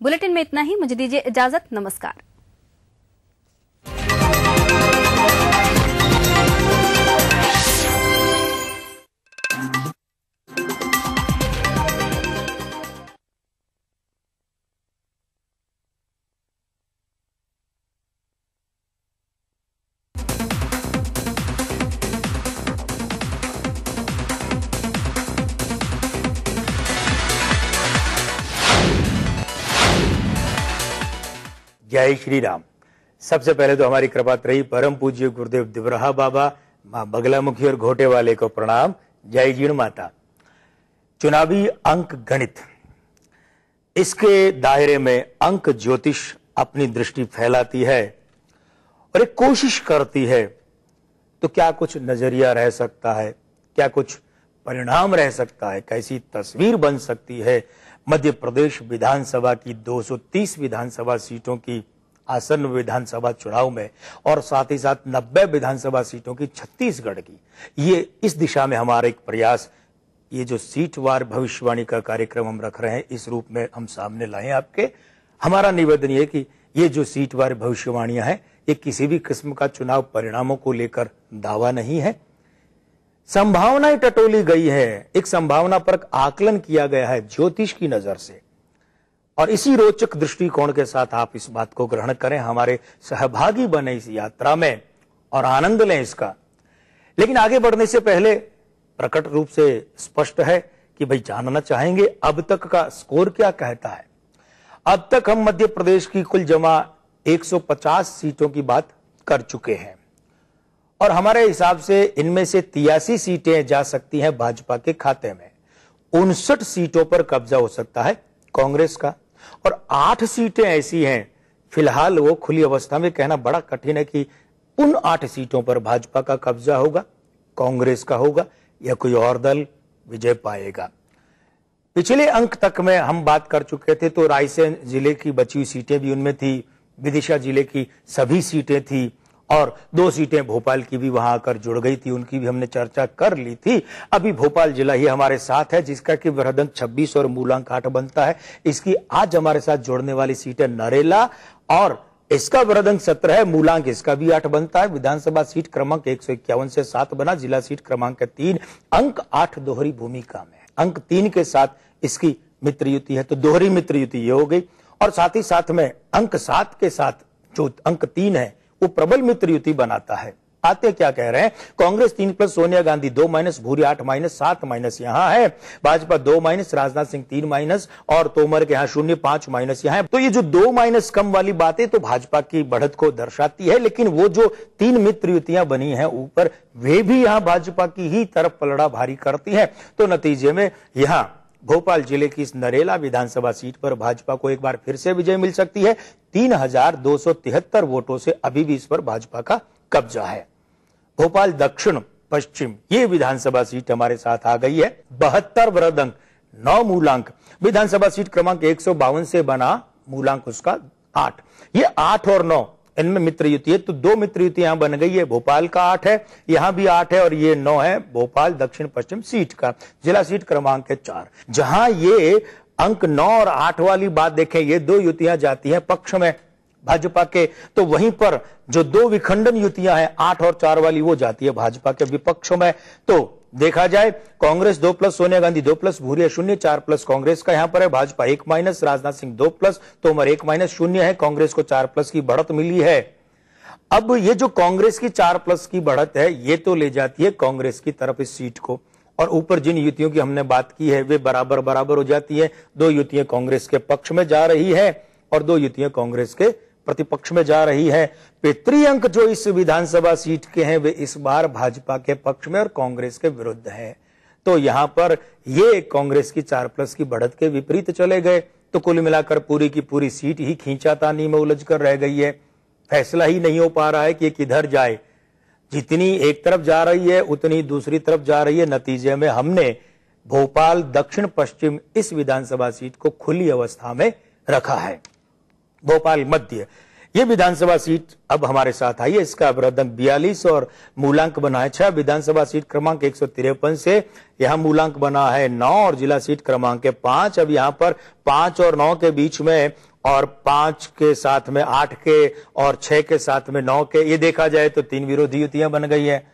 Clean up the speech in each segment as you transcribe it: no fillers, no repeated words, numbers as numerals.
Bulletin में इतना ही। मुझे दीजिए इजाजत। नमस्कार। जय श्री राम। सबसे पहले तो हमारी कृपा रही परम पूज्य गुरुदेव दिवराहा बाबा, मां बगलामुखी और घोटे वाले को प्रणाम। जय जीण माता। चुनावी अंक गणित, इसके दायरे में अंक ज्योतिष अपनी दृष्टि फैलाती है और एक कोशिश करती है, तो क्या कुछ नजरिया रह सकता है, क्या कुछ परिणाम रह सकता है, कैसी तस्वीर बन सकती है मध्य प्रदेश विधानसभा की 230 विधानसभा सीटों की आसन्न विधानसभा चुनाव में और साथ ही साथ 90 विधानसभा सीटों की छत्तीसगढ़ की। ये इस दिशा में हमारा एक प्रयास, ये जो सीटवार भविष्यवाणी का कार्यक्रम हम रख रहे हैं, इस रूप में हम सामने लाए आपके। हमारा निवेदन ये कि ये जो सीटवार भविष्यवाणियां हैं, ये किसी भी किस्म का चुनाव परिणामों को लेकर दावा नहीं है। संभावनाएं टटोली गई है, एक संभावना पर आकलन किया गया है ज्योतिष की नजर से, और इसी रोचक दृष्टिकोण के साथ आप इस बात को ग्रहण करें, हमारे सहभागी बने इस यात्रा में और आनंद लें इसका। लेकिन आगे बढ़ने से पहले प्रकट रूप से स्पष्ट है कि भाई जानना चाहेंगे अब तक का स्कोर क्या कहता है। अब तक हम मध्य प्रदेश की कुल जमा 150 सीटों की बात कर चुके हैं और हमारे हिसाब से इनमें से 83 सीटें जा सकती हैं भाजपा के खाते में। 59 सीटों पर कब्जा हो सकता है कांग्रेस का और 8 सीटें ऐसी हैं, फिलहाल वो खुली अवस्था में कहना बड़ा कठिन है कि उन 8 सीटों पर भाजपा का कब्जा होगा, कांग्रेस का होगा या कोई और दल विजय पाएगा। पिछले अंक तक में हम बात कर चुके थे, तो रायसेन जिले की बची हुई सीटें भी उनमें थी, विदिशा जिले की सभी सीटें थी और 2 सीटें भोपाल की भी वहां आकर जुड़ गई थी, उनकी भी हमने चर्चा कर ली थी। अभी भोपाल जिला ही हमारे साथ है जिसका कि वृहदंक 26 और मूलांक 8 बनता है। इसकी आज हमारे साथ जोड़ने वाली सीट है नरेला और इसका वृहदंक 17 है, मूलांक इसका भी 8 बनता है। विधानसभा सीट क्रमांक 151 से 7 बना, जिला सीट क्रमांक 3, अंक 8 दोहरी भूमिका में। अंक 3 के साथ इसकी मित्र युति है, तो दोहरी मित्र युति ये हो गई और साथ ही साथ में अंक 7 के साथ जो अंक 3 है वो प्रबल मित्र युति बनाता है। आते क्या कह रहे हैं, कांग्रेस 3 प्लस सोनिया गांधी 2 माइनस, भूरी 8 माइनस, 7 माइनस यहां है, भाजपा 2 माइनस, राजनाथ सिंह 3 माइनस और तोमर के यहां 0, 5 माइनस यहां है। तो ये जो 2 माइनस कम वाली बातें तो भाजपा की बढ़त को दर्शाती है, लेकिन वो जो 3 मित्र युतियां बनी हैं ऊपर, वे भी यहां भाजपा की ही तरफ पलड़ा भारी करती है। तो नतीजे में यहां भोपाल जिले की इस नरेला विधानसभा सीट पर भाजपा को एक बार फिर से विजय मिल सकती है। 3273 वोटों से अभी भी इस पर भाजपा का कब्जा है। भोपाल दक्षिण पश्चिम ये विधानसभा सीट हमारे साथ आ गई है। 72 वृहदंक, 9 मूलांक, विधानसभा सीट क्रमांक 152 से बना, मूलांक उसका 8। ये 8 और 9 इनमें मित्र युति है, तो 2 मित्र युति यहां बन गई है। भोपाल का 8 है, यहां भी 8 है और ये 9 है भोपाल दक्षिण पश्चिम सीट का। जिला सीट क्रमांक है 4। जहां ये अंक 9 और 8 वाली बात देखें, ये 2 युतियां जाती हैं पक्ष में भाजपा के, तो वहीं पर जो 2 विखंडन युतियां हैं 8 और 4 वाली, वो जाती है भाजपा के विपक्ष में। तो देखा जाए, Congress 2 plus, Sonia Gandhi 2 plus, Bhuria 0, 4 plus Congress का यहां पर है, Bhajpa 1 minus, Rajnath Singh 2 plus, Tomar 1 minus, 0 है, कांग्रेस को 4 प्लस की बढ़त मिली है। अब ये जो कांग्रेस की 4 प्लस की बढ़त है, ये तो ले जाती है कांग्रेस की तरफ इस सीट को, और ऊपर जिन युतियों की हमने बात की है वे बराबर बराबर हो जाती है। 2 युतियां कांग्रेस के पक्ष में जा रही है और 2 युतियां कांग्रेस के प्रतिपक्ष में जा रही है। पितृ अंक जो इस विधानसभा सीट के हैं वे इस बार भाजपा के पक्ष में और कांग्रेस के विरुद्ध हैं। तो यहां पर ये कांग्रेस की 4 प्लस की बढ़त के विपरीत चले गए, तो कुल मिलाकर पूरी की पूरी सीट ही खींचातानी में उलझ कर रह गई है। फैसला ही नहीं हो पा रहा है कि किधर जाए, जितनी एक तरफ जा रही है उतनी दूसरी तरफ जा रही है। नतीजे में हमने भोपाल दक्षिण पश्चिम इस विधानसभा सीट को खुली अवस्था में रखा है। भोपाल मध्य ये विधानसभा सीट अब हमारे साथ आई है, इसका वृहदंक 42 और मूलांक बना है 6। विधानसभा सीट क्रमांक 153 से यहां मूलांक बना है 9 और जिला सीट क्रमांक 5। अब यहां पर 5 और 9 के बीच में और 5 के साथ में 8 के और 6 के साथ में 9 के, ये देखा जाए तो 3 विरोधी युतियां बन गई है।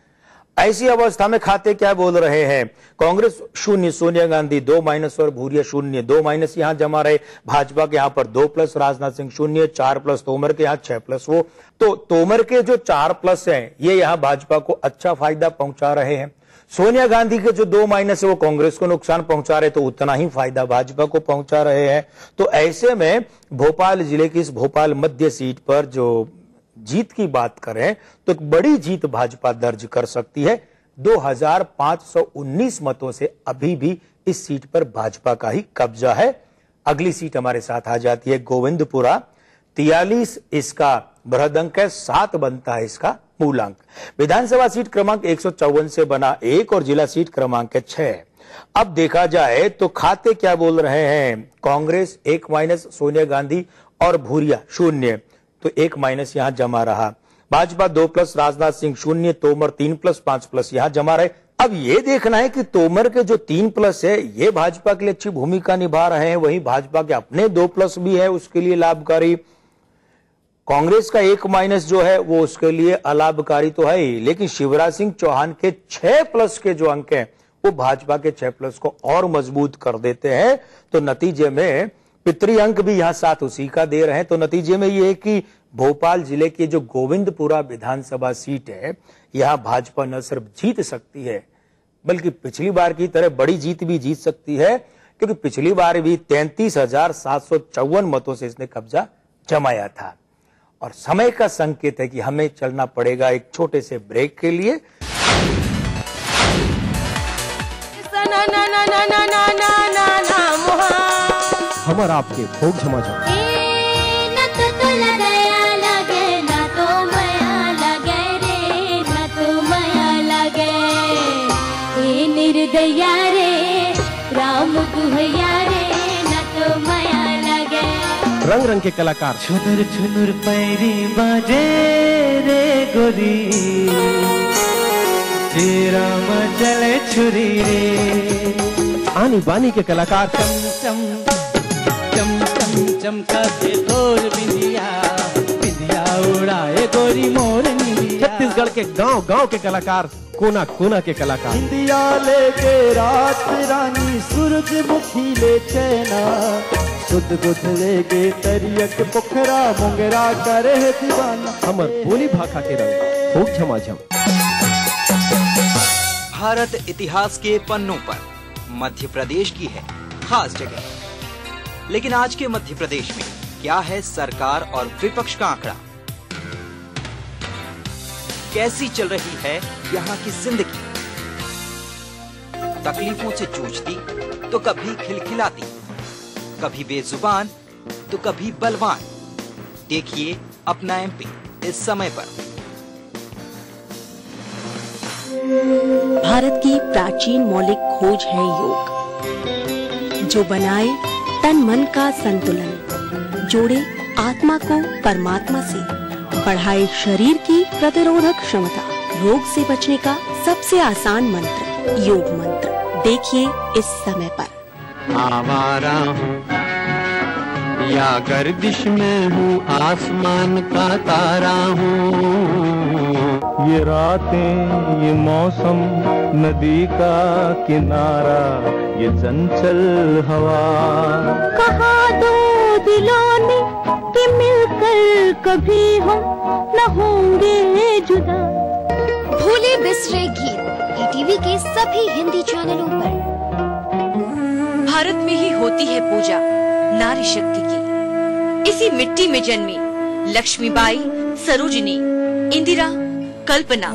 ऐसी अवस्था में खाते क्या बोल रहे हैं? कांग्रेस 0, सोनिया गांधी 2- और भूरिया 0, 2- यहां जमा रहे। भाजपा के यहां पर 2+, राजनाथ सिंह 0, 4+, तोमर के यहां 6+। वो तो तोमर के जो 4+ हैं ये यहां भाजपा को अच्छा फायदा पहुंचा रहे हैं। सोनिया गांधी के जो 2- है वो कांग्रेस को नुकसान पहुंचा रहे, तो उतना ही फायदा भाजपा को पहुंचा रहे हैं। तो ऐसे में भोपाल जिले की इस भोपाल मध्य सीट पर जो जीत की बात करें तो एक बड़ी जीत भाजपा दर्ज कर सकती है। 2519 मतों से अभी भी इस सीट पर भाजपा का ही कब्जा है। अगली सीट हमारे साथ आ जाती है गोविंदपुरा। 43 इसका बृहदंक है, 7 बनता है इसका मूलांक। विधानसभा सीट क्रमांक 154 से बना 1 और जिला सीट क्रमांक 6। अब देखा जाए तो खाते क्या बोल रहे हैं? कांग्रेस 1- सोनिया गांधी और भूरिया 0, तो 1- यहां जमा रहा। भाजपा 2+, राजनाथ सिंह 0, तोमर 3+, 5+ यहां जमा रहे। अब ये देखना है कि तोमर के जो 3+ है ये भाजपा के लिए अच्छी भूमिका निभा रहे हैं, वहीं भाजपा के अपने 2+ भी है उसके लिए लाभकारी। कांग्रेस का 1- जो है वो उसके लिए अलाभकारी तो है ही, लेकिन शिवराज सिंह चौहान के 6+ के जो अंक हैं वो भाजपा के 6+ को और मजबूत कर देते हैं। तो नतीजे में पितरी अंक भी यहां साथ उसी का दे रहे हैं। तो नतीजे में ये है कि भोपाल जिले की जो गोविंदपुरा विधानसभा सीट है यहां भाजपा न सिर्फ जीत सकती है बल्कि पिछली बार की तरह बड़ी जीत भी जीत सकती है, क्योंकि पिछली बार भी 33,754 मतों से इसने कब्जा जमाया था। और समय का संकेत है कि हमें चलना पड़ेगा एक छोटे से ब्रेक के लिए। हमर आपके भोग झमाझम निर्दया रे राम दुहैया रे न तो माया लगे। रंग रंग के कलाकार छुनुर छुनुर पैरी बाजे रे गोरी, तेरा मचले छुरी रे। आनी बानी के कलाकार चम चम चम चम चमकाते तोर बिंदिया, बिंदिया उड़ाए गोरी मोर निंदिया। छत्तीसगढ़ के गांव गांव के कलाकार, कोना कोना के कलाकार। बिंदिया लेके रात रानी सूरजमुखी ले चैना, सुध बुध लेके तरियक पोखरा मुंगरा करे दीवाना। हमर बोली भाखा के रंग भोग झमाझम। भारत इतिहास के पन्नों पर मध्य प्रदेश की है खास जगह, लेकिन आज के मध्य प्रदेश में क्या है सरकार और विपक्ष का आंकड़ा? कैसी चल रही है यहाँ की जिंदगी? तकलीफों से जूझती तो कभी खिलखिलाती, कभी बेजुबान तो कभी बलवान। देखिए अपना एमपी इस समय पर। भारत की प्राचीन मौलिक खोज है योग, जो बनाए तन मन का संतुलन, जोड़े आत्मा को परमात्मा से, बढ़ाए शरीर की प्रतिरोधक क्षमता। रोग से बचने का सबसे आसान मंत्र योग मंत्र। देखिए इस समय पर। आवारा हूँ या गर्दिश में हूँ, आसमान का तारा हूँ। ये रातें ये मौसम नदी का किनारा, ये चंचल हवा। कहा दो दिलों ने कि मिलकर कभी हम न होंगे जुदा। भूले बिसरे गीत ईटीवी के सभी हिंदी चैनलों पर। भारत में ही होती है पूजा नारी शक्ति की। इसी मिट्टी में जन्मी लक्ष्मीबाई, सरोजिनी, इंदिरा, कल्पना।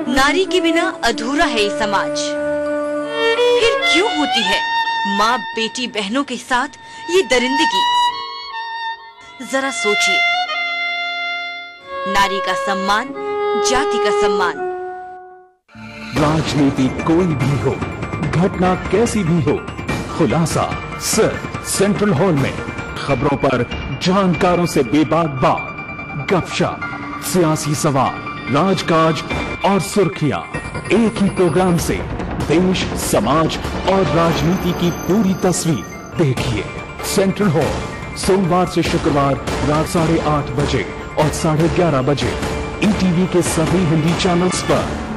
नारी के बिना अधूरा है ये समाज। फिर क्यों होती है माँ बेटी बहनों के साथ ये दरिंदगी? जरा सोचिए। नारी का सम्मान, जाति का सम्मान। राजनीति कोई भी हो, घटना कैसी भी हो, खुलासा सिर्फ सेंट्रल हॉल में। खबरों पर जानकारों से बेबाक बात, गपशप, सियासी सवाल, राजकाज और सुर्खियां एक ही प्रोग्राम से देश, समाज और राजनीति की पूरी तस्वीर। देखिए सेंट्रल हॉल सोमवार से शुक्रवार रात 8:30 बजे और 11:30 बजे ईटीवी के सभी हिंदी चैनल्स पर।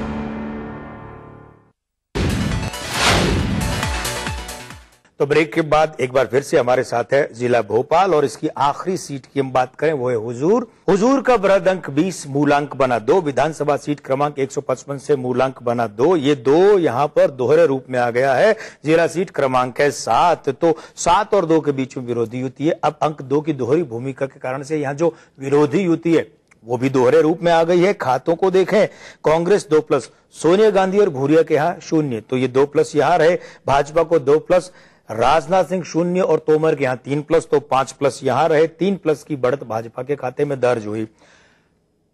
तो ब्रेक के बाद एक बार फिर से हमारे साथ है जिला भोपाल और इसकी आखिरी सीट की हम बात करें वो है हुजूर। हुजूर का बृहद अंक 20, मूलांक बना 2, विधानसभा सीट क्रमांक 155 से मूलांक बना 2। ये 2 यहाँ पर दोहरे रूप में आ गया है। जिला सीट क्रमांक है 7, तो 7 और 2 के बीच में विरोधी युति है। अब अंक 2 की दोहरी भूमिका के कारण से यहाँ जो विरोधी युति है वो भी दोहरे रूप में आ गई है। खातों को देखें, कांग्रेस 2+, सोनिया गांधी और भूरिया के यहाँ 0, तो ये 2+ यहाँ रहे। भाजपा को 2+, राजनाथ सिंह 0 और तोमर के यहाँ 3+, तो 5+ यहां रहे। 3+ की बढ़त भाजपा के खाते में दर्ज हुई।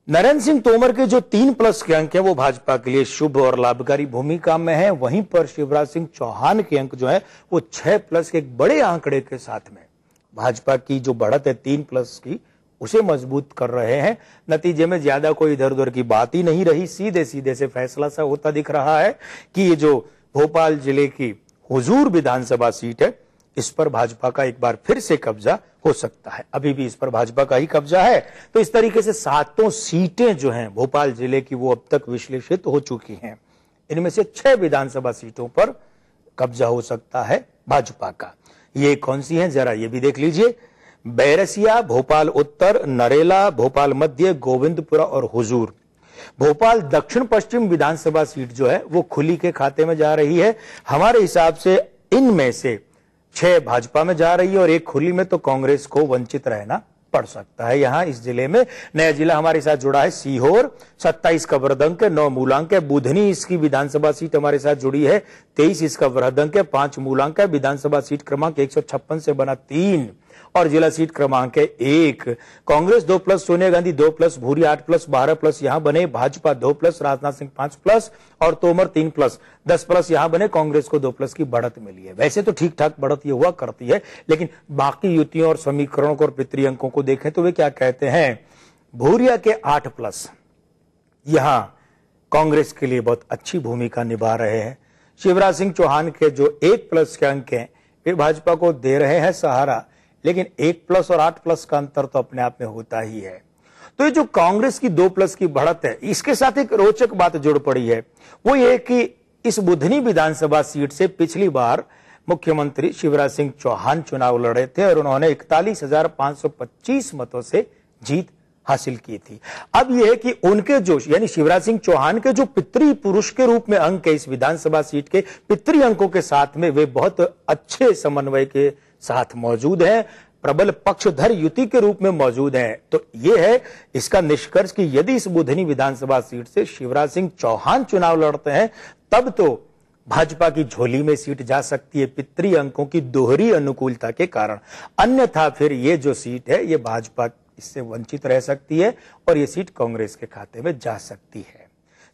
नरेंद्र सिंह तोमर के जो 3+ के अंक हैं वो भाजपा के लिए शुभ और लाभकारी भूमिका में है। वहीं पर शिवराज सिंह चौहान के अंक जो है वो 6+ के एक बड़े आंकड़े के साथ में भाजपा की जो बढ़त है 3+ की उसे मजबूत कर रहे हैं। नतीजे में ज्यादा कोई इधर उधर की बात ही नहीं रही। सीधे सीधे से फैसला सा होता दिख रहा है कि ये जो भोपाल जिले की हुजूर विधानसभा सीट है इस पर भाजपा का एक बार फिर से कब्जा हो सकता है। अभी भी इस पर भाजपा का ही कब्जा है। तो इस तरीके से 7 सीटें जो हैं भोपाल जिले की वो अब तक विश्लेषित हो चुकी हैं। इनमें से 6 विधानसभा सीटों पर कब्जा हो सकता है भाजपा का। ये कौन सी हैं जरा ये भी देख लीजिए। बैरसिया, भोपाल उत्तर, नरेला, भोपाल मध्य, गोविंदपुरा और हुजूर। भोपाल दक्षिण पश्चिम विधानसभा सीट जो है वो खुली के खाते में जा रही है। हमारे हिसाब से इनमें से 6 भाजपा में जा रही है और 1 खुली में, तो कांग्रेस को वंचित रहना पड़ सकता है। यहां इस जिले में नया जिला हमारे साथ जुड़ा है सीहोर, 27 का बृहद अंक है, 9 मूलांक है। बुधनी इसकी विधानसभा सीट हमारे साथ जुड़ी है, 23 इसका बृहद अंक है, 5 मूलांक है। विधानसभा सीट क्रमांक 156 से बना 3 और जिला सीट क्रमांक है 1। कांग्रेस 2+, सोनिया गांधी 2+, भूरिया 8+, 12+ यहां बने। भाजपा 2+, राजनाथ सिंह 5+ और तोमर 3+, 10+ यहां बने। कांग्रेस को 2+ की बढ़त मिली है। वैसे तो ठीक ठाक बढ़त ये हुआ करती है, लेकिन बाकी युतियों और समीकरणों को और पितृ अंकों को देखें तो वे क्या कहते हैं। भूरिया के 8+ यहां कांग्रेस के लिए बहुत अच्छी भूमिका निभा रहे हैं। शिवराज सिंह चौहान के जो 1+ के अंक हैं वे भाजपा को दे रहे हैं सहारा, लेकिन 1+ और 8+ का अंतर तो अपने आप में होता ही है। तो ये जो कांग्रेस की 2+ की बढ़त है इसके साथ एक रोचक बात जुड़ पड़ी है, वो ये कि इस बुधनी विधानसभा सीट से पिछली बार मुख्यमंत्री शिवराज सिंह चौहान चुनाव लड़े थे और उन्होंने 41,525 मतों से जीत हासिल की थी। अब यह है कि उनके जो यानी शिवराज सिंह चौहान के जो पितृ पुरुष के रूप में अंक है इस विधानसभा सीट के पितृ अंकों के साथ में वे बहुत अच्छे समन्वय के साथ मौजूद है, प्रबल पक्षधर युति के रूप में मौजूद है। तो यह है इसका निष्कर्ष कि यदि इस बुधनी विधानसभा सीट से शिवराज सिंह चौहान चुनाव लड़ते हैं तब तो भाजपा की झोली में सीट जा सकती है पितृ अंकों की दोहरी अनुकूलता के कारण। अन्यथा फिर ये जो सीट है ये भाजपा इससे वंचित रह सकती है और ये सीट कांग्रेस के खाते में जा सकती है।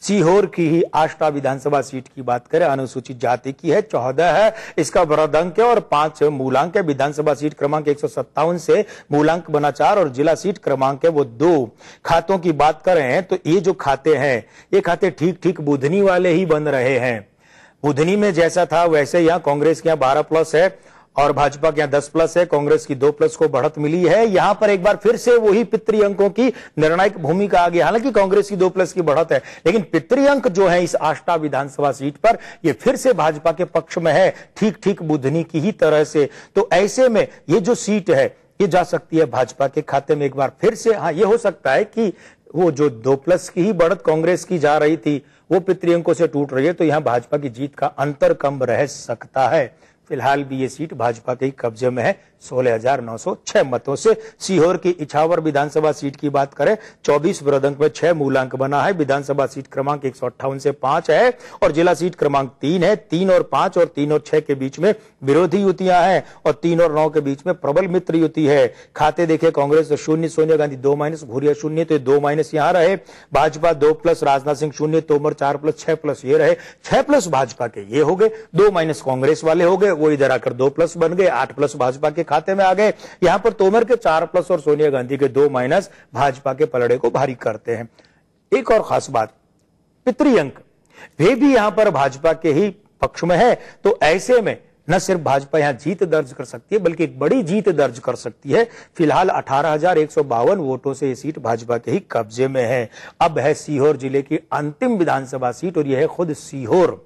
सीहोर की ही आष्टा विधानसभा सीट की बात करें, अनुसूचित जाति की है, 14 है इसका बृहद अंक है और 5 मूलांक है। विधानसभा सीट क्रमांक 157 से मूलांक बना 4 और जिला सीट क्रमांक है वो 2। खातों की बात करें तो ये जो खाते हैं ये खाते ठीक ठीक बुधनी वाले ही बन रहे हैं। बुधनी में जैसा था वैसे यहाँ कांग्रेस के यहाँ 12+ है और भाजपा के यहाँ 10+ है। कांग्रेस की 2+ को बढ़त मिली है। यहां पर एक बार फिर से वही पितृ अंकों की निर्णायक भूमिका आ गई। हालांकि कांग्रेस की 2+ की बढ़त है, लेकिन पितृ अंक जो है इस आष्टा विधानसभा सीट पर ये फिर से भाजपा के पक्ष में है, ठीक ठीक बुधनी की ही तरह से। तो ऐसे में ये जो सीट है ये जा सकती है भाजपा के खाते में एक बार फिर से। हाँ, ये हो सकता है कि वो जो 2+ की ही बढ़त कांग्रेस की जा रही थी वो पितृ अंकों से टूट रही है, तो यहां भाजपा की जीत का अंतर कम रह सकता है। फिलहाल भी ये सीट भाजपा के कब्जे में है 16,906 मतों से। सीहोर की इछावर विधानसभा सीट की बात करें, 24 बृहद अंक में 6 मूलांक बना है। विधानसभा सीट क्रमांक 158 से 5 है और जिला सीट क्रमांक 3 है। 3 और 5 और 3 और 6 के बीच में विरोधी युतियां हैं और 3 और 9 के बीच में प्रबल मित्र युति है। खाते देखे, कांग्रेस 0, सोनिया गांधी 2-, भूरिया 0, तो 2- यहां रहे। भाजपा 2+, राजनाथ सिंह 0, तोमर 4+, 6+ ये रहे। 6+ भाजपा के ये हो गए, 2- कांग्रेस वाले हो गए, वो इधर आकर 2+ बन गए। 8+ भाजपा के खाते में आ गए। यहां पर तोमर के 4+ और सोनिया गांधी के 2- भाजपा के पलड़े को भारी करते हैं। एक और खास बात, पितृ अंक वे भी यहां पर भाजपा के ही पक्ष में है। तो ऐसे में न सिर्फ भाजपा यहां जीत दर्ज कर सकती है बल्कि एक बड़ी जीत दर्ज कर सकती है। फिलहाल 18,152 वोटों से ये सीट भाजपा के ही कब्जे में है। अब है सीहोर जिले की अंतिम विधानसभा सीट और यह है खुद सीहोर।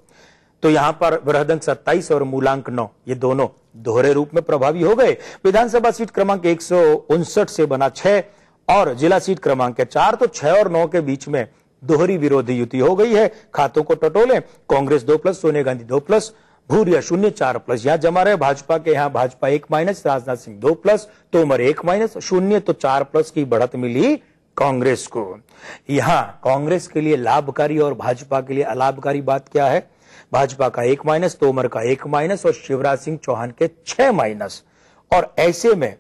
तो यहां पर बृहदंक 27 और मूलांक 9 ये दोनों दोहरे रूप में प्रभावी हो गए। विधानसभा सीट क्रमांक 159 से बना 6 और जिला सीट क्रमांक 4, तो 6 और 9 के बीच में दोहरी विरोधी युति हो गई है। खातों को टटोले, कांग्रेस 2+, सोनिया गांधी 2+, भूरिया 0 4+ यहां जमा रहे। भाजपा के यहां भाजपा 1-, राजनाथ सिंह 2+, तोमर 1-, 0 तो 4+ की बढ़त मिली कांग्रेस को। यहां कांग्रेस के लिए लाभकारी और भाजपा के लिए अलाभकारी बात क्या है? भाजपा का 1-, तोमर का 1- और शिवराज सिंह चौहान के 6-। और ऐसे में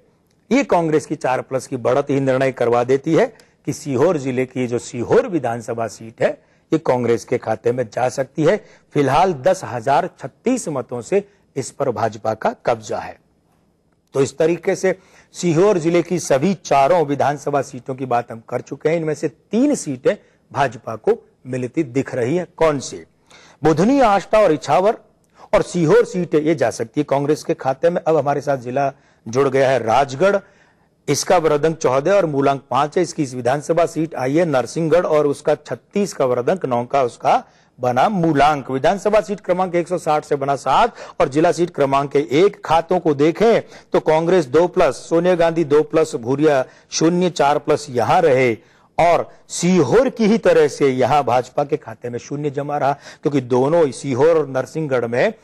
ये कांग्रेस की 4+ की बढ़त ही निर्णय करवा देती है कि सीहोर जिले की जो सीहोर विधानसभा सीट है ये कांग्रेस के खाते में जा सकती है। फिलहाल 10,036 मतों से इस पर भाजपा का कब्जा है। तो इस तरीके से सीहोर जिले की सभी 4 विधानसभा सीटों की बात हम कर चुके हैं। इनमें से 3 सीटें भाजपा को मिलती दिख रही है। कौन सी? बुधनी, आष्टा और इछावर और सीहोर सीटें ये जा सकती है कांग्रेस के खाते में। अब हमारे साथ जिला जुड़ गया है राजगढ़, इसका वृद्धंक 14 और मूलांक 5 है। इसकी इस विधानसभा सीट आई है नरसिंहगढ़ और उसका 36 का वृद्धंक 9 का उसका बना मूलांक। विधानसभा सीट क्रमांक 160 से बना 7 और जिला सीट क्रमांक 1। खातों को देखें तो कांग्रेस 2+, सोनिया गांधी 2+, भूरिया 0 4+ यहां रहे और सीहोर की ही तरह से यहां भाजपा के खाते में 0 जमा रहा, क्योंकि दोनों सीहोर और नरसिंहगढ़ में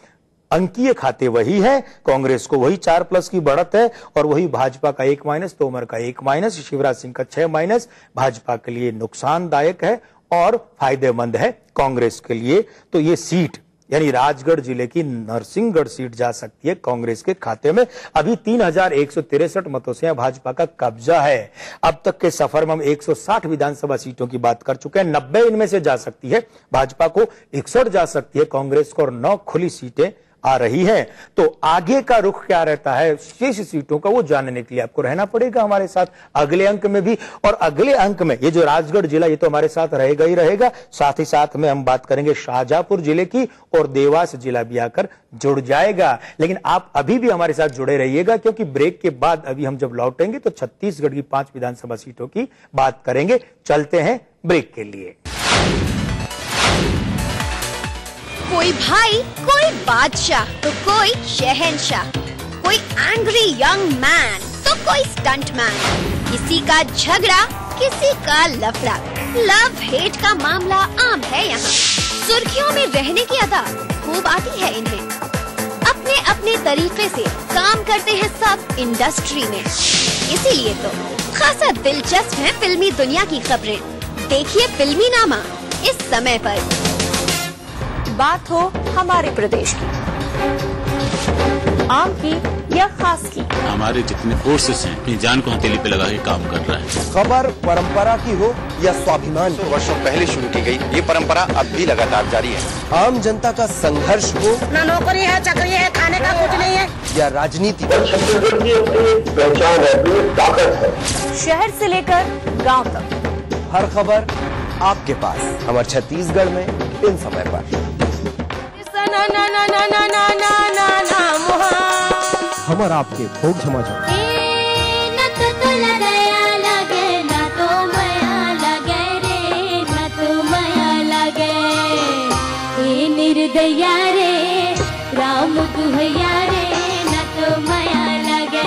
अंकीय खाते वही है। कांग्रेस को वही 4+ की बढ़त है और वही भाजपा का 1-, तोमर का 1-, शिवराज सिंह का 6- भाजपा के लिए नुकसानदायक है और फायदेमंद है कांग्रेस के लिए। तो ये सीट यानी राजगढ़ जिले की नरसिंहगढ़ सीट जा सकती है कांग्रेस के खाते में। अभी 3,163 मतों से भाजपा का कब्जा है। अब तक के सफर में हम 160 विधानसभा सीटों की बात कर चुके हैं। 90 इनमें से जा सकती है भाजपा को, 61 जा सकती है कांग्रेस को और 9 खुली सीटें आ रही है। तो आगे का रुख क्या रहता है शेष सीटों का, वो जानने के लिए आपको रहना पड़ेगा हमारे साथ अगले अंक में भी। और अगले अंक में ये जो राजगढ़ जिला ये तो हमारे साथ रहेगा ही रहेगा, साथ ही साथ में हम बात करेंगे शाहजहांपुर जिले की और देवास जिला भी आकर जुड़ जाएगा। लेकिन आप अभी भी हमारे साथ जुड़े रहिएगा, क्योंकि ब्रेक के बाद अभी हम जब लौटेंगे तो छत्तीसगढ़ की 5 विधानसभा सीटों की बात करेंगे। चलते हैं ब्रेक के लिए। कोई भाई, कोई बादशाह तो कोई शहंशाह, कोई एंग्री यंग मैन तो कोई स्टंट मैन, किसी का झगड़ा किसी का लफड़ा, लव हेट का मामला आम है यहाँ। सुर्खियों में रहने की अदा खूब आती है इन्हें, अपने अपने तरीके से काम करते हैं सब इंडस्ट्री में। इसीलिए तो खासा दिलचस्प है फिल्मी दुनिया की खबरें। देखिए फिल्मी नामा इस समय पर। बात हो हमारे प्रदेश की, आम की या खास की, हमारे जितने फोर्सेस हैं अपनी जान को हथेली पे लगा के काम कर रहे हैं। खबर परंपरा की हो या स्वाभिमान की, वर्षों पहले शुरू की गई ये परंपरा अब भी लगातार जारी है। आम जनता का संघर्ष हो, न नौकरी है चाकरी है, खाने का कुछ नहीं है, या राजनीति, शहर से लेकर गांव तक हर खबर आपके पास हमारे छत्तीसगढ़ में इन समय पर। हमर आपके भोग झमाझम न तो लगाया लगे, न तो माया लगे रे, न तो माया लगे। हे निर्दया रे राम दुहैया रे, न तो माया लगे।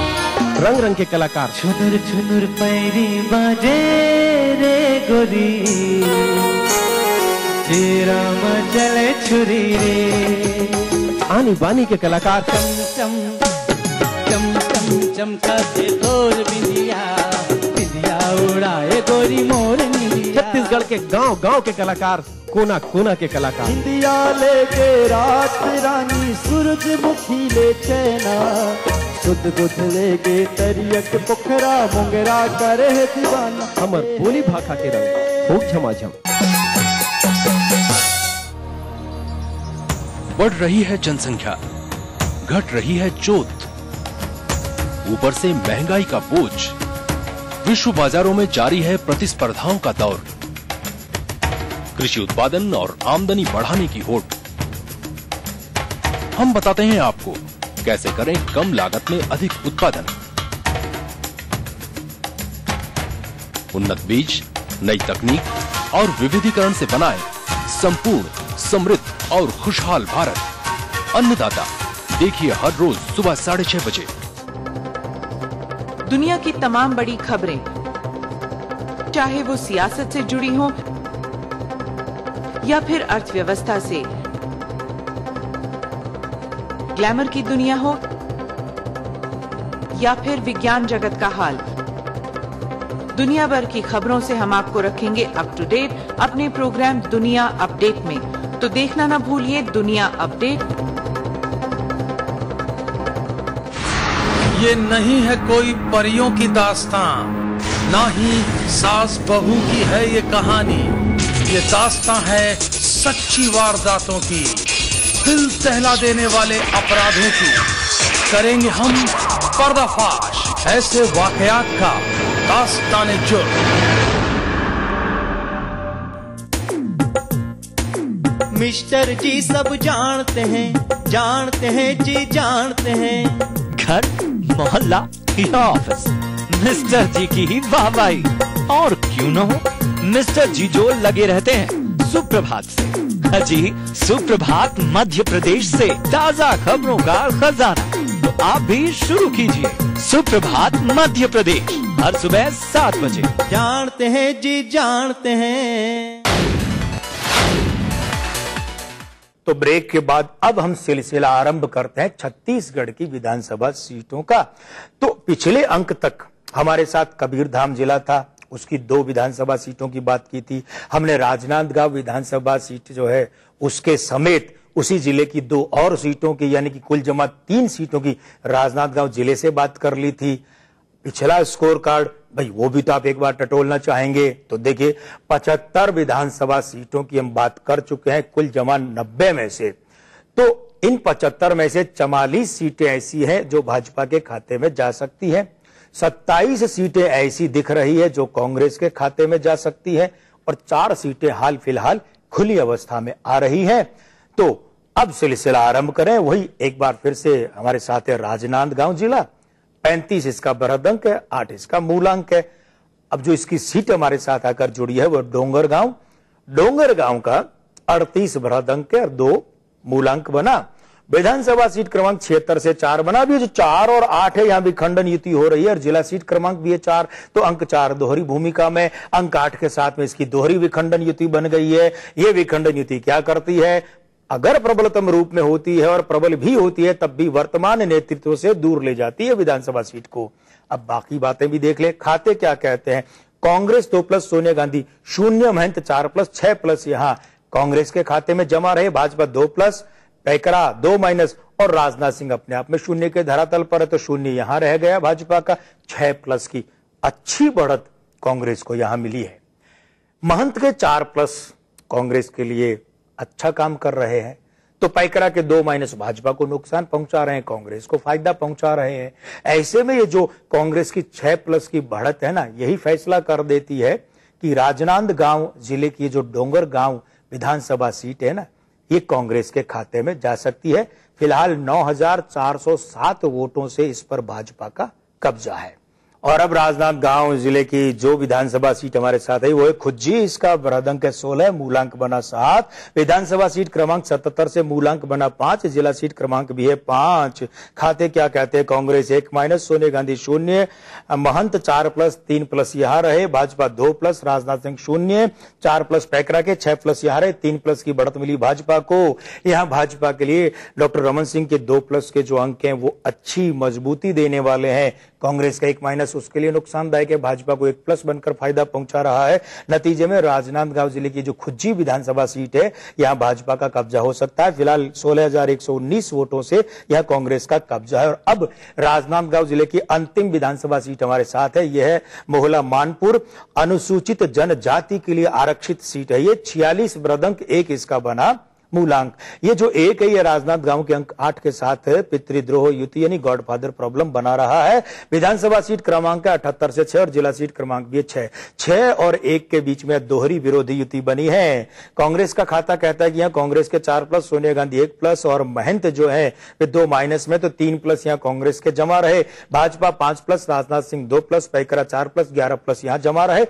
रंग रंग के कलाकार, छुनुर छुनुर पैरी बाजे रे गोरी, तेरा मचले छुरी रे। आनी बानी के कलाकार, चम चम चम चमका दे तोर बिंदिया, बिंदिया उड़ाए गोरी मोर निंदिया। छत्तीसगढ़ के गांव गांव के कलाकार, कोना कोना के कलाकार। बिंदिया लेके रात रानी सूरजमुखी ले चैना, सुध बुध लेके तरियक पोखरा मुंगरा करे दीवाना। हमर बोली भाखा के रंग भोग झमाझम। बढ़ रही है जनसंख्या, घट रही है जोत, ऊपर से महंगाई का बोझ, विश्व बाजारों में जारी है प्रतिस्पर्धाओं का दौर, कृषि उत्पादन और आमदनी बढ़ाने की होड़। हम बताते हैं आपको कैसे करें कम लागत में अधिक उत्पादन। उन्नत बीज, नई तकनीक और विविधीकरण से बनाए संपूर्ण, समृद्ध और खुशहाल भारत। अन्नदाता देखिए हर रोज सुबह 6:30 बजे। दुनिया की तमाम बड़ी खबरें, चाहे वो सियासत से जुड़ी हो या फिर अर्थव्यवस्था से, ग्लैमर की दुनिया हो या फिर विज्ञान जगत का हाल, दुनिया भर की खबरों से हम आपको रखेंगे अप टू डेट अपने प्रोग्राम दुनिया अपडेट में। तो देखना ना भूलिए दुनिया अपडेट। ये नहीं है कोई परियों की दास्तां, ना ही सास बहू की है ये कहानी। ये दास्तां है सच्ची वारदातों की, दिल दहला देने वाले अपराधों की। करेंगे हम पर्दाफाश ऐसे वाकयात का, दास्ताने जुर्म। मिस्टर जी सब जानते हैं जी जानते हैं। घर, मोहल्ला या ऑफिस, मिस्टर जी की ही वाहवाही। और क्यों न हो, मिस्टर जी जो लगे रहते हैं सुप्रभात से। जी सुप्रभात मध्य प्रदेश से ताजा खबरों का खजाना। तो आप भी शुरू कीजिए सुप्रभात मध्य प्रदेश हर सुबह 7 बजे। जानते हैं जी जानते हैं। तो ब्रेक के बाद अब हम सिलसिला आरंभ करते हैं छत्तीसगढ़ की विधानसभा सीटों का। तो पिछले अंक तक हमारे साथ कबीरधाम जिला था, उसकी 2 विधानसभा सीटों की बात की थी हमने। राजनांदगांव विधानसभा सीट जो है उसके समेत उसी जिले की 2 और सीटों की, यानी कि कुल जमा 3 सीटों की राजनांदगांव जिले से बात कर ली थी। पिछला स्कोर कार्ड भाई वो भी तो आप एक बार टटोलना चाहेंगे। तो देखिए 75 विधानसभा सीटों की हम बात कर चुके हैं कुल जमा 90 में से। तो इन 75 में से 44 सीटें ऐसी हैं जो भाजपा के खाते में जा सकती हैं, 27 सीटें ऐसी दिख रही है जो कांग्रेस के खाते में जा सकती है और 4 सीटें हाल फिलहाल खुली अवस्था में आ रही हैं। तो अब सिलसिला आरंभ करें। वही एक बार फिर से हमारे साथ है राजनांदगांव जिला, 35 इसका बृहदंक है, 8 इसका मूलांक है। अब जो इसकी सीट हमारे साथ आकर जुड़ी है वो डोंगरगांव का 38 बृहदंक है और 2 मूलांक बना। विधानसभा सीट क्रमांक 76 से 4 बना। भी जो 4 और 8 है यहां भी खंडन युति हो रही है और जिला सीट क्रमांक भी है 4, तो अंक 4 दोहरी भूमिका में, अंक 8 के साथ में इसकी दोहरी विखंडन युति बन गई है। ये विखंडन युति क्या करती है, अगर प्रबलतम रूप में होती है और प्रबल भी होती है तब भी वर्तमान नेतृत्व से दूर ले जाती है विधानसभा सीट को। अब बाकी बातें भी देख ले, खाते क्या कहते हैं। कांग्रेस 2+ सोनिया गांधी 0, महंत 4+, 6+ यहां कांग्रेस के खाते में जमा रहे। भाजपा 2+, पैकरा 2- और राजनाथ सिंह अपने आप में 0 के धरातल पर है, तो 0 यहां रह गया भाजपा का। 6+ की अच्छी बढ़त कांग्रेस को यहां मिली है। महंत के 4+ कांग्रेस के लिए अच्छा काम कर रहे हैं, तो पैकरा के 2- भाजपा को नुकसान पहुंचा रहे हैं, कांग्रेस को फायदा पहुंचा रहे हैं। ऐसे में ये जो कांग्रेस की 6+ की बढ़त है ना, यही फैसला कर देती है कि राजनांदगांव जिले की जो डोंगरगांव विधानसभा सीट है ना, ये कांग्रेस के खाते में जा सकती है। फिलहाल 9407 वोटों से इस पर भाजपा का कब्जा है। और अब राजनांदगांव जिले की जो विधानसभा सीट हमारे साथ है वो है खुज्जी, इसका बृहदंक है 16, मूलांक बना 7। विधानसभा सीट क्रमांक 77 से मूलांक बना 5, जिला सीट क्रमांक भी है 5। खाते क्या कहते हैं, कांग्रेस 1- सोनिया गांधी 0, महंत 4+, 3+ यहां रहे। भाजपा 2+, राजनाथ सिंह 0, 4+ पैकरा के, 6+ यहां रहे। 3+ की बढ़त मिली भाजपा को। यहां भाजपा के लिए डॉक्टर रमन सिंह के 2+ के जो अंक हैं वो अच्छी मजबूती देने वाले हैं। कांग्रेस का 1- उसके लिए नुकसानदायक है, भाजपा को 1+ बनकर फायदा पहुंचा रहा है। नतीजे में राजनांदगांव जिले की जो खुज्जी विधानसभा सीट है यहां भाजपा का कब्जा हो सकता है। फिलहाल 16,119 वोटों से यह कांग्रेस का कब्जा है। और अब राजनांदगांव जिले की अंतिम विधानसभा सीट हमारे साथ है, यह है मोहला मानपुर, अनुसूचित जनजाति के लिए आरक्षित सीट है। ये 46 बृहदंक 1 इसका बना मूलांक। ये जो एक है ये राजनांदगांव के अंक 8 के साथ पितृद्रोह युति यानी गॉडफादर प्रॉब्लम बना रहा है। विधानसभा सीट क्रमांक 78 से 6 और जिला सीट क्रमांक भी 6 और 1 के बीच में दोहरी विरोधी युति बनी है। कांग्रेस का खाता कहता है कि यहाँ कांग्रेस के 4+, सोनिया गांधी 1+ और महंत जो है वे 2 माइनस में, तो 3+ यहाँ कांग्रेस के जमा रहे। भाजपा 5+, राजनाथ सिंह 2+, पैकरा 4+, 11+ यहाँ जमा रहे।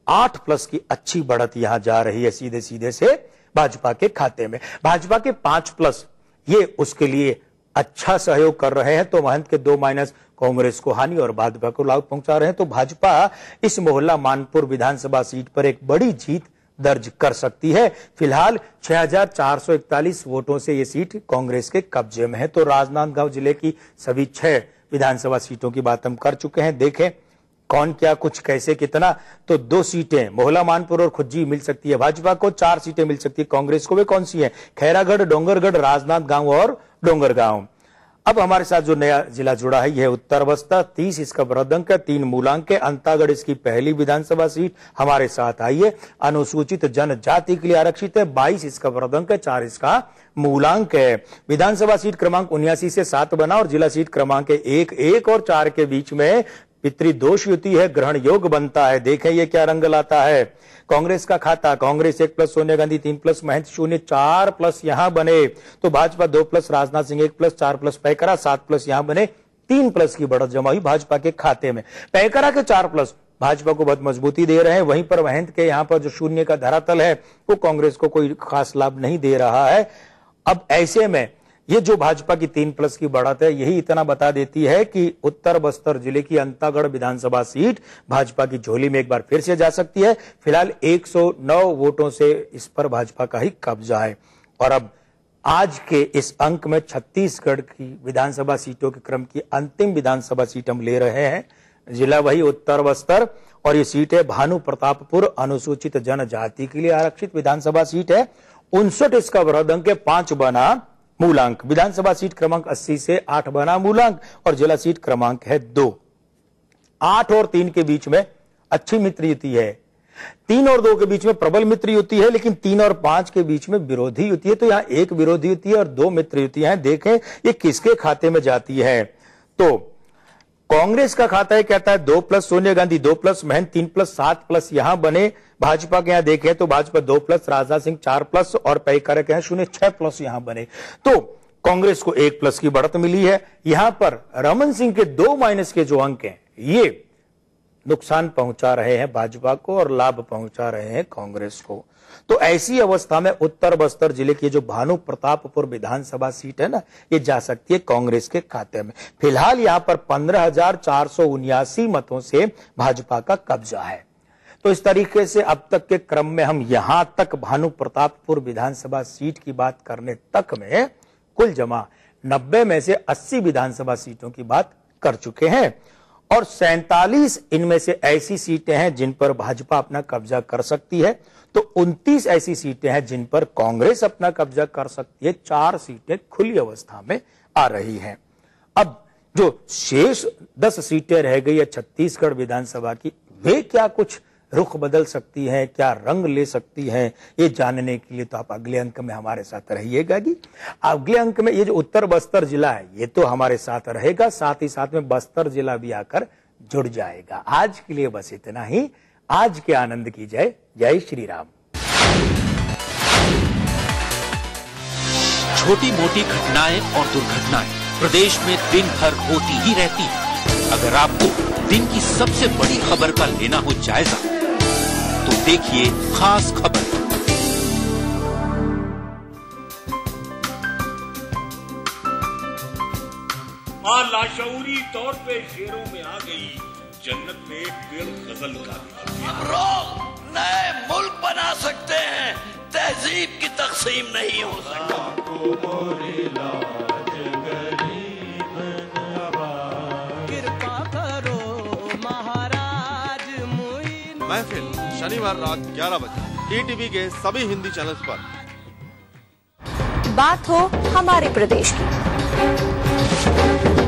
8+ की अच्छी बढ़त यहां जा रही है सीधे सीधे से भाजपा के खाते में। भाजपा के 5+ ये उसके लिए अच्छा सहयोग कर रहे हैं, तो महंत के 2 माइनस कांग्रेस को हानि और भाजपा को लाभ पहुंचा रहे हैं। तो भाजपा इस मोहल्ला मानपुर विधानसभा सीट पर एक बड़ी जीत दर्ज कर सकती है। फिलहाल 6441 वोटों से ये सीट कांग्रेस के कब्जे में है। तो राजनांदगांव जिले की सभी 6 विधानसभा सीटों की बात हम कर चुके हैं। देखें कौन क्या कुछ कैसे कितना, तो 2 सीटें मोहल्ला मानपुर और खुज्जी मिल सकती है भाजपा को, 4 सीटें मिल सकती है कांग्रेस को। वे कौन सी है? खैरागढ़, डोंगरगढ़, राजनांदगांव और डोंगरगांव। अब हमारे साथ जो नया जिला जुड़ा है यह उत्तर बस्तर। 30 इसका बृहदंक है, 3 मूलांक है। अंतागढ़ इसकी पहली विधानसभा सीट हमारे साथ आई है, अनुसूचित जनजाति के लिए आरक्षित है। 22 इसका बृहदंक है, 4 इसका मूलांक है। विधानसभा सीट क्रमांक 79 से 7 बना और जिला सीट क्रमांक 1 और 4 के बीच में पितृदोष युति है, ग्रहण योग बनता है। देखें ये क्या रंग लाता है। कांग्रेस का खाता कांग्रेस 1+, सोनिया गांधी 3+, महंत 0, 4+ यहां बने। तो भाजपा 2+, राजनाथ सिंह 1+, 4+ पैकरा 7+ यहां बने। 3+ की बढ़त जमा हुई भाजपा के खाते में। पैकरा के 4+ भाजपा को बहुत मजबूती दे रहे हैं। वहीं पर महंत के यहां पर जो 0 का धरातल है वो कांग्रेस को कोई खास लाभ नहीं दे रहा है। अब ऐसे में ये जो भाजपा की 3+ की बढ़त है यही इतना बता देती है कि उत्तर बस्तर जिले की अंतागढ़ विधानसभा सीट भाजपा की झोली में एक बार फिर से जा सकती है। फिलहाल 109 वोटों से इस पर भाजपा का ही कब्जा है। और अब आज के इस अंक में छत्तीसगढ़ की विधानसभा सीटों के क्रम की अंतिम विधानसभा सीट हम ले रहे हैं। जिला वही उत्तर बस्तर और ये सीट है भानु प्रतापपुर, अनुसूचित जनजाति के लिए आरक्षित विधानसभा सीट है। 59 इसका बृहदंक है, 5 बना मूलांक। विधानसभा सीट क्रमांक 80 से 8 बना मूलांक और जिला सीट क्रमांक है 2। 8 और 3 के बीच में अच्छी मित्र युति है। 3 और 2 के बीच में प्रबल मित्र युति है, लेकिन 3 और 5 के बीच में विरोधी युति है। तो यहाँ 1 विरोधी युति है और 2 मित्र युतियां हैं। देखें ये किसके खाते में जाती है। तो कांग्रेस का खाता है कहता है 2+, सोनिया गांधी 2+, महंत 3+, 7+ यहां बने। भाजपा के यहां देखें तो भाजपा 2+, राजनाथ सिंह 4+ और पैकरा के यहां 0, 6+ यहां बने। तो कांग्रेस को 1+ की बढ़त मिली है। यहां पर रमन सिंह के 2 माइनस के जो अंक हैं ये नुकसान पहुंचा रहे हैं भाजपा को और लाभ पहुंचा रहे हैं कांग्रेस को। तो ऐसी अवस्था में उत्तर बस्तर जिले की जो भानु प्रतापपुर विधानसभा सीट है ना ये जा सकती है कांग्रेस के खाते में। फिलहाल यहां पर 15,479 मतों से भाजपा का कब्जा है। तो इस तरीके से अब तक के क्रम में हम यहां तक भानु प्रतापपुर विधानसभा सीट की बात करने तक में कुल जमा 90 में से 80 विधानसभा सीटों की बात कर चुके हैं और 47 इनमें से ऐसी सीटें हैं जिन पर भाजपा अपना कब्जा कर सकती है। तो 29 ऐसी सीटें हैं जिन पर कांग्रेस अपना कब्जा कर सकती है। 4 सीटें खुली अवस्था में आ रही हैं। अब जो शेष 10 सीटें रह गई है छत्तीसगढ़ विधानसभा की, वे क्या कुछ रुख बदल सकती है, क्या रंग ले सकती है, ये जानने के लिए तो आप अगले अंक में हमारे साथ रहिएगा जी। अगले अंक में ये जो उत्तर बस्तर जिला है ये तो हमारे साथ रहेगा, साथ ही साथ में बस्तर जिला भी आकर जुड़ जाएगा। आज के लिए बस इतना ही। आज के आनंद की जय। जय श्री राम। छोटी मोटी घटनाएं और दुर्घटनाएं प्रदेश में दिन भर होती ही रहती है। अगर आपको दिन की सबसे बड़ी खबर का लेना हो जायजा तो देखिए खास खबर। मां लाशऊरी तौर पे शेरों में आ गई, जन्नत में एक पेड़ गजल का नए मुल्क बना सकते हैं, तहजीब की तकसीम नहीं हो सकती। कृपा करो महाराज महफिल शनिवार रात 11 बजे टीटीवी के सभी हिंदी चैनल्स पर। बात हो हमारे प्रदेश की।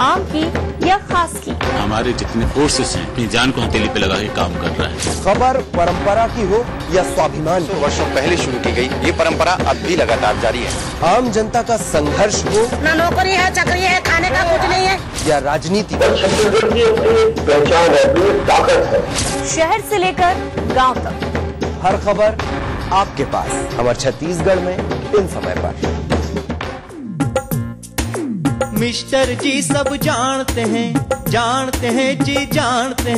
आम की या खास की, हमारे जितने फोर्सेस हैं अपनी जान को हथेली पे लगा के काम कर रहे हैं। खबर परंपरा की हो या स्वाभिमान की, वर्षों पहले शुरू की गई ये परंपरा अब भी लगातार जारी है। आम जनता का संघर्ष हो ना नौकरी है, चाकरी है, खाने का कुछ नहीं है, या राजनीति, पहचान है, ताकत है। शहर से लेकर गांव तक हर खबर आपके पास हमारे छत्तीसगढ़ में इन समय पर। मिस्टर जी सब जानते हैं जी जानते हैं।